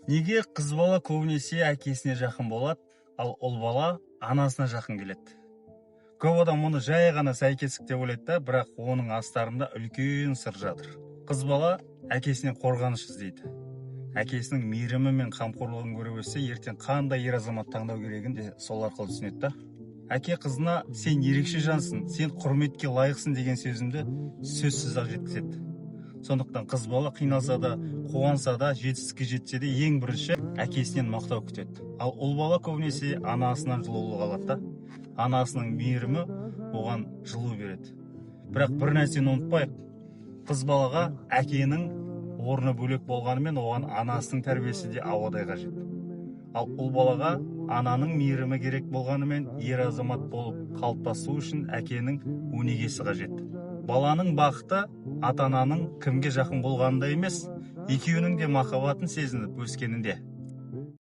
Неге қыз бала көбінесе әкесіне жақын болады, ал ұл бала анасына жақын келеді? Көп адам мұны жай ғана сәйкестік деп ойлайды да, бірақ оның астарында үлкен сыр жатыр. Қыз бала әкесінен қорғаныш іздейді. Әкесінің мейірімі мен қамқорлығын көре білсе, ертең қандай ер азамат таңдау керегін де сол арқылы түсінеді да. Әке қызына сен ерекше жансың, сен құрметке лайықсың деген сөзімді сөзсіз-ақ жеткізеді. Сондықтан қыз бала қиналса да, қуанса да, жетістікке жетсе де ең бірінші әкесінен мақтау күтеді. Ал ұл бала көбінесе анасынан жылулық алады да. Анасының мейірімі оған жылу береді. Бірақ бір нәрсені ұмытпайық. Қыз балаға әкенің орны бөлек болғанымен оған анасының тәрбиесі де ауадай қажет. Ал ұл балаға ананың мейірімі керек болғанымен ер азамат болып қалыптасу үшін әкенің өнегесі қажет. Баланың бақыты ата-ананың кімге жақын болғанында емес, екеуінің де махаббатын сезініп өскенінде.